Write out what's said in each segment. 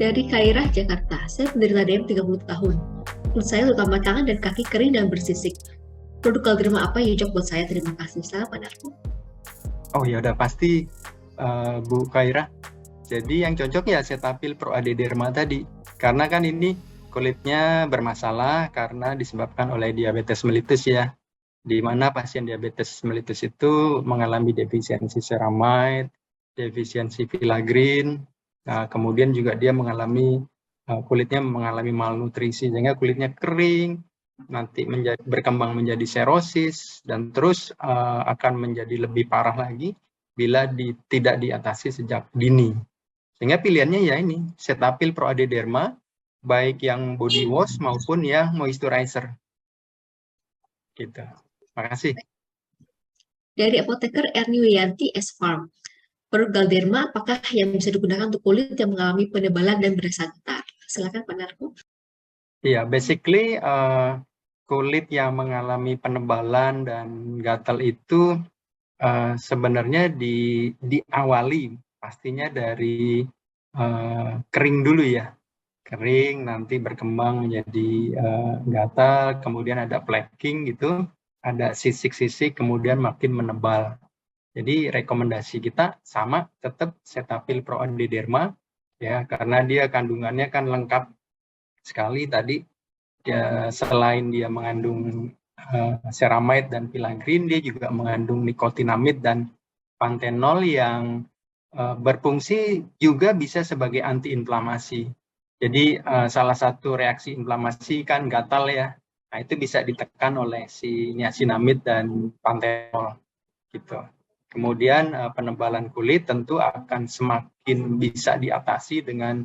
Dari Kairah, Jakarta. Saya penderita DM 30 tahun. Kulit saya terutama tangan dan kaki kering dan bersisik. Produk Galderma apa yang cocok buat saya? Terima kasih. Selamat Pak Narko. Oh ya udah pasti Bu Kairah. Jadi yang cocok ya Cetaphil Pro AD Derma tadi. Karena kan ini kulitnya bermasalah karena disebabkan oleh diabetes mellitus ya. Di mana pasien diabetes mellitus itu mengalami defisiensi ceramide, defisiensi filaggrin, kemudian juga dia mengalami kulitnya mengalami malnutrisi sehingga kulitnya kering, nanti berkembang menjadi serosis dan terus akan menjadi lebih parah lagi bila tidak diatasi sejak dini. Sehingga pilihannya ya ini Cetaphil Pro AD Derma, baik yang body wash maupun yang moisturizer. Gitu. Terima kasih. Dari apoteker Erni Wiyanti S Farm. Produk Galderma apakah yang bisa digunakan untuk kulit yang mengalami penebalan dan berasa getar? Silakan Pak Narko. Iya, basically kulit yang mengalami penebalan dan gatal itu sebenarnya diawali pastinya dari kering dulu ya. Kering nanti berkembang menjadi gatal, kemudian ada flaking gitu, ada sisik-sisik, kemudian makin menebal. Jadi rekomendasi kita sama tetap Cetaphil Pro AD Derma ya, karena dia kandungannya kan lengkap sekali tadi. Ya, selain dia mengandung ceramide dan filaggrin, dia juga mengandung nikotinamid dan panthenol yang berfungsi juga bisa sebagai antiinflamasi. Jadi salah satu reaksi inflamasi kan gatal ya. Nah, itu bisa ditekan oleh si niacinamide dan panthenol gitu. Kemudian penebalan kulit tentu akan semakin bisa diatasi dengan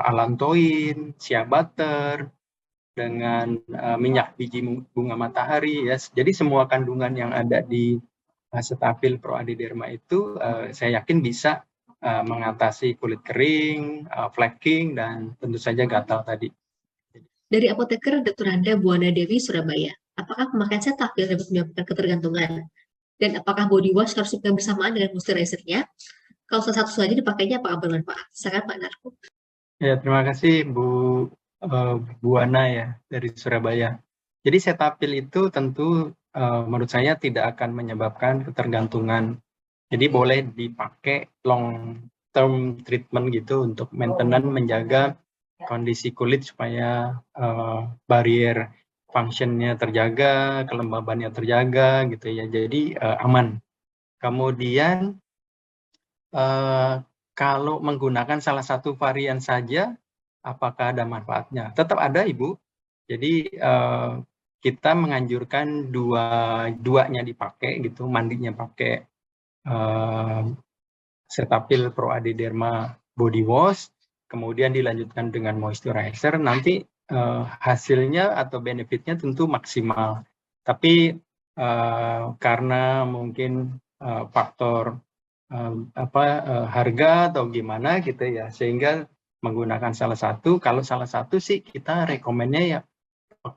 allantoin, shea butter, dengan minyak biji bunga matahari ya. Jadi semua kandungan yang ada di Cetaphil Pro AD Derma itu saya yakin bisa mengatasi kulit kering, flaking, dan tentu saja gatal tadi. Dari apoteker Dr. Anda Buana Dewi Surabaya. Apakah pemakaian Cetaphil dapat menyebabkan ketergantungan? Dan apakah body wash harus dipakai bersamaan dengan moisturizer-nya? Kalau salah satu saja dipakainya apakah bermanfaat? Silakan Pak Narko. Ya, terima kasih Bu Ana ya dari Surabaya. Jadi Cetaphil itu tentu menurut saya tidak akan menyebabkan ketergantungan. Jadi boleh dipakai long term treatment gitu untuk maintenance, menjaga kondisi kulit supaya barrier functionnya terjaga, kelembabannya terjaga gitu ya. Jadi aman. Kemudian kalau menggunakan salah satu varian saja, apakah ada manfaatnya? Tetap ada, Ibu. Jadi kita menganjurkan duanya dipakai gitu, mandinya pakai Cetaphil Pro AD Derma Body Wash, kemudian dilanjutkan dengan moisturizer. Nanti hasilnya atau benefitnya tentu maksimal. Tapi karena mungkin faktor harga atau gimana gitu ya, sehingga menggunakan salah satu. Kalau salah satu sih kita rekomennya ya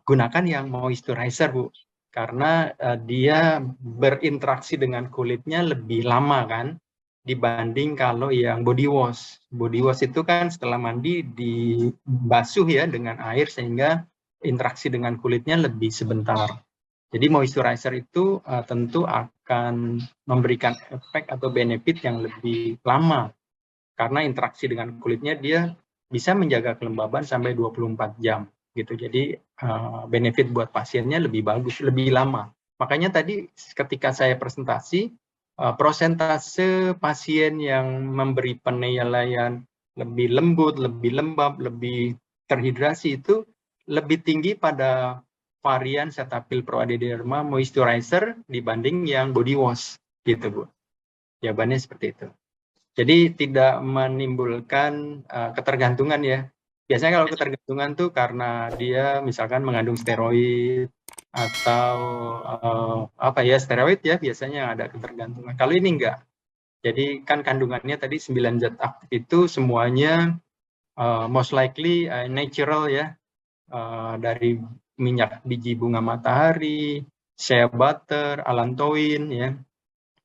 gunakan yang moisturizer Bu, karena dia berinteraksi dengan kulitnya lebih lama kan dibanding kalau yang body wash. Body wash itu kan setelah mandi dibasuh ya dengan air sehingga interaksi dengan kulitnya lebih sebentar. Jadi moisturizer itu tentu akan memberikan efek atau benefit yang lebih lama karena interaksi dengan kulitnya dia bisa menjaga kelembaban sampai 24 jam gitu. Jadi benefit buat pasiennya lebih bagus, lebih lama. Makanya tadi ketika saya presentasi prosentase pasien yang memberi penilaian lebih lembut, lebih lembab, lebih terhidrasi itu lebih tinggi pada varian Cetaphil Pro AD Derma moisturizer dibanding yang body wash gitu Bu. Jawabannya seperti itu. Jadi tidak menimbulkan ketergantungan ya. Biasanya kalau ketergantungan tuh karena dia misalkan mengandung steroid atau steroid ya biasanya ada ketergantungan. Kalau ini enggak. Jadi kan kandungannya tadi 9 zat aktif itu semuanya most likely natural ya. Dari minyak biji bunga matahari, shea butter, allantoin ya.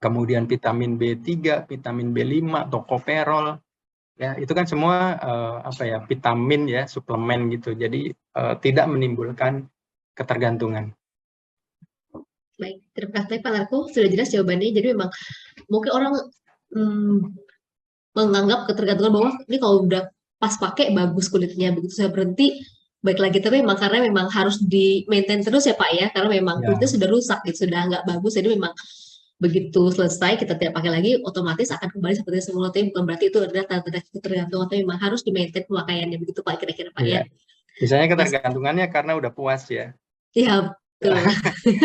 Kemudian vitamin B3, vitamin B5, tocopherol, Ya, itu kan semua vitamin ya, suplemen gitu. Jadi tidak menimbulkan ketergantungan. Baik, terima kasih Pak Narko, sudah jelas jawabannya. Jadi memang mungkin orang hmm, menganggap ketergantungan bahwa ini kalau udah pas pakai bagus kulitnya, begitu saya berhenti baik lagi. Tapi memang karena memang harus di maintain terus ya Pak ya, karena memang kulitnya Ya, sudah rusak gitu, sudah nggak bagus. Jadi memang begitu selesai kita tidak pakai lagi, otomatis akan kembali seperti semula. Tapi bukan berarti itu adalah tanda-tanda ketergantungan, tapi memang harus di maintain pemakaiannya, begitu Pak kira-kira Pak ya. ya. Misalnya Mas, ketergantungannya karena udah puas ya. iya betul.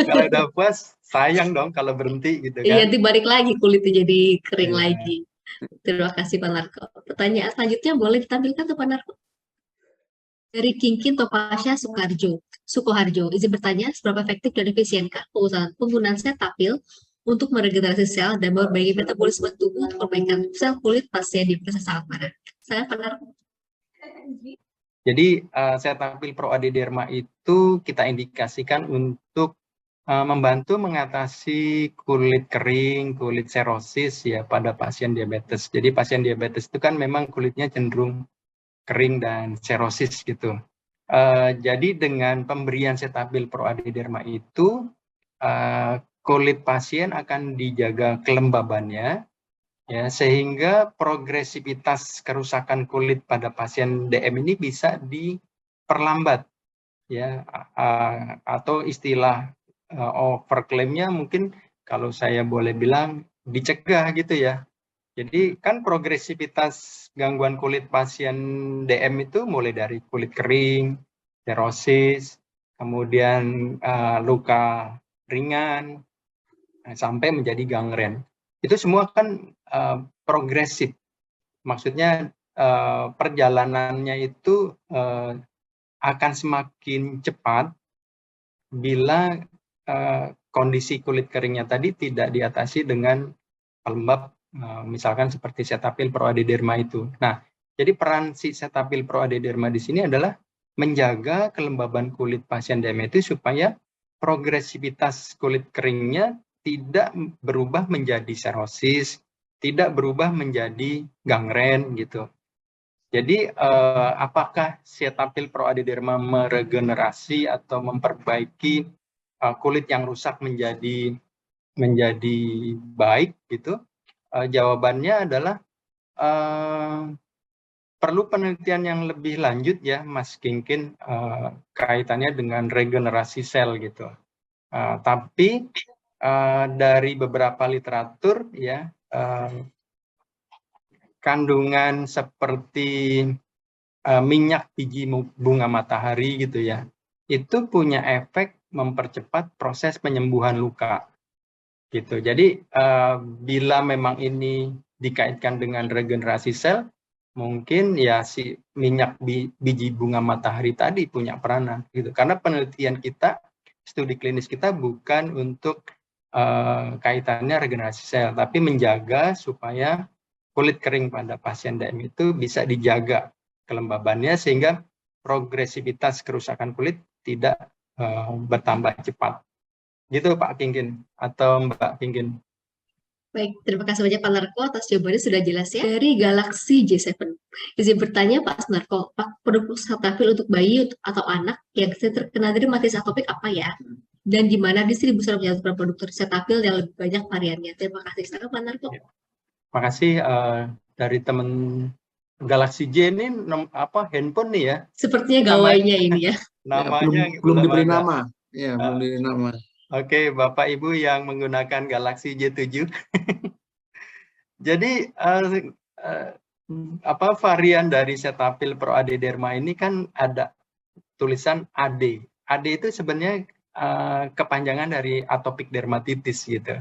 Kalau udah puas, sayang dong kalau berhenti gitu Iya, kan. dibalik lagi kulitnya jadi kering Iya. lagi. Terima kasih Pak Narko. Pertanyaan selanjutnya boleh ditampilkan tuh Pak Narko. Dari Kingkin Topasya Sukoharjo, izin bertanya, seberapa efektif dan efisienkah penggunaan Cetaphil untuk meregenerasi sel dan memperbaiki metabolisme tubuh untuk perbaikan sel kulit pasien di fase sangat parah? Saya benar. Jadi Cetaphil Pro Adederma itu kita indikasikan untuk membantu mengatasi kulit kering, kulit serosis ya pada pasien diabetes. Jadi pasien diabetes itu kan memang kulitnya cenderung kering dan serosis gitu. Jadi dengan pemberian Cetaphil Pro Adederma itu kulit pasien akan dijaga kelembabannya ya, sehingga progresivitas kerusakan kulit pada pasien DM ini bisa diperlambat ya, atau istilah overclaim-nya mungkin kalau saya boleh bilang dicegah gitu ya. Jadi kan progresivitas gangguan kulit pasien DM itu mulai dari kulit kering, serosis, kemudian luka ringan, sampai menjadi gangren. Itu semua kan progresif. Maksudnya perjalanannya itu akan semakin cepat bila kondisi kulit keringnya tadi tidak diatasi dengan pelembab, misalkan seperti Cetaphil Pro Adederma itu. Nah, jadi peran si Cetaphil Pro Adederma di sini adalah menjaga kelembaban kulit pasien diabetes supaya progresivitas kulit keringnya tidak berubah menjadi serosis, tidak berubah menjadi gangren gitu. Jadi apakah Cetaphil Pro Adederma meregenerasi atau memperbaiki kulit yang rusak menjadi baik gitu? Jawabannya adalah perlu penelitian yang lebih lanjut ya, Mas Kingkin, kaitannya dengan regenerasi sel gitu. Tapi dari beberapa literatur ya, kandungan seperti minyak biji bunga matahari gitu ya, itu punya efek mempercepat proses penyembuhan luka gitu. Jadi bila memang ini dikaitkan dengan regenerasi sel, mungkin ya si minyak biji bunga matahari tadi punya peranan gitu. Karena penelitian kita, studi klinis kita bukan untuk kaitannya regenerasi sel, tapi menjaga supaya kulit kering pada pasien DM itu bisa dijaga kelembabannya sehingga progresivitas kerusakan kulit tidak bertambah cepat. Gitu Pak Kingkin atau Mbak Kingkin. Baik, terima kasih banyak Pak Narko atas jawabannya sudah jelas ya. Dari Galaxy J7, izin bertanya Pak Narko, Pak, produk Cetaphil untuk bayi atau anak yang terkena dermatitis atopik apa ya? Dan di mana distribusi menyalurkan produk Cetaphil yang lebih banyak variannya? Terima kasih sekali Pak Narko. Terima kasih dari teman Galaxy J ini handphone nih ya? Sepertinya gawainya ini ya. Namanya belum diberi ada. nama. Ya, belum diberi nama. Oke, Bapak Ibu yang menggunakan Galaxy J7. Jadi varian dari Cetaphil Pro Adederma ini kan ada tulisan AD. AD itu sebenarnya kepanjangan dari atopic dermatitis gitu.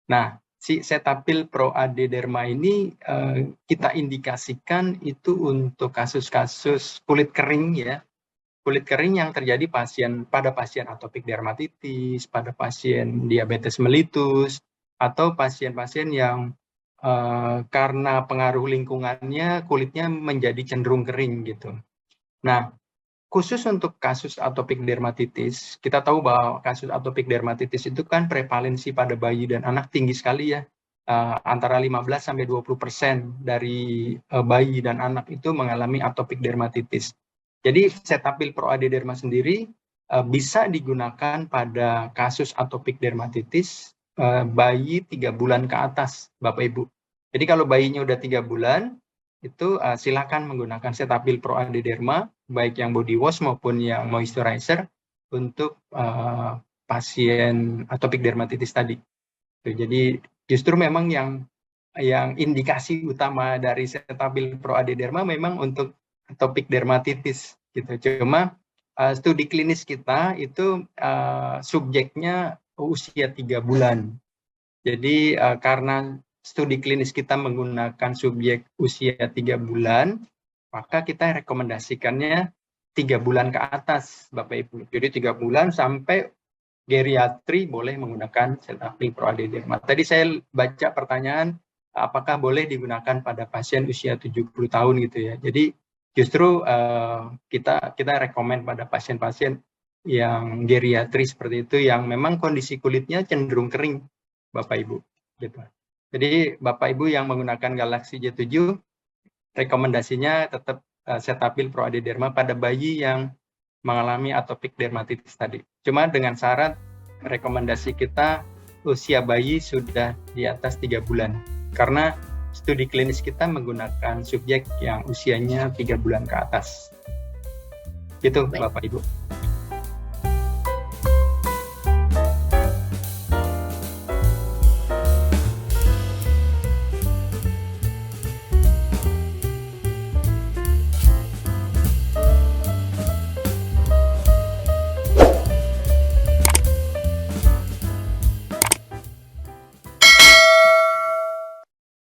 Nah, si Cetaphil Pro Adederma ini kita indikasikan itu untuk kasus-kasus kulit kering ya. Kulit kering yang terjadi pada pasien atopic dermatitis, pada pasien diabetes mellitus, atau pasien-pasien yang karena pengaruh lingkungannya kulitnya menjadi cenderung kering gitu. Nah, khusus untuk kasus atopic dermatitis, kita tahu bahwa kasus atopic dermatitis itu kan prevalensi pada bayi dan anak tinggi sekali ya. antara 15-20% dari bayi dan anak itu mengalami atopic dermatitis. Jadi Cetaphil Pro AD Derma sendiri bisa digunakan pada kasus atopic dermatitis bayi 3 bulan ke atas, Bapak Ibu. Jadi kalau bayinya udah 3 bulan, itu silakan menggunakan Cetaphil Pro AD Derma, baik yang body wash maupun yang moisturizer untuk pasien atopic dermatitis tadi. Jadi justru memang yang indikasi utama dari Cetaphil Pro AD Derma memang untuk atopic dermatitis gitu. Cuma studi klinis kita itu subjeknya usia 3 bulan. Jadi karena studi klinis kita menggunakan subjek usia 3 bulan, maka kita rekomendasikannya 3 bulan ke atas, Bapak Ibu. Jadi 3 bulan sampai geriatri boleh menggunakan Cetaphil Pro AD Derma. Tadi saya baca pertanyaan, apakah boleh digunakan pada pasien usia 70 tahun gitu ya. Jadi justru kita rekomen pada pasien-pasien yang geriatri seperti itu, yang memang kondisi kulitnya cenderung kering, Bapak Ibu. Gitu. Jadi Bapak Ibu yang menggunakan Galaxy J7, rekomendasinya tetap Cetaphil Pro AD Derma pada bayi yang mengalami atopic dermatitis tadi. Cuma dengan syarat rekomendasi kita usia bayi sudah di atas 3 bulan. Karena studi klinis kita menggunakan subjek yang usianya 3 bulan ke atas. Gitu, Bapak Ibu.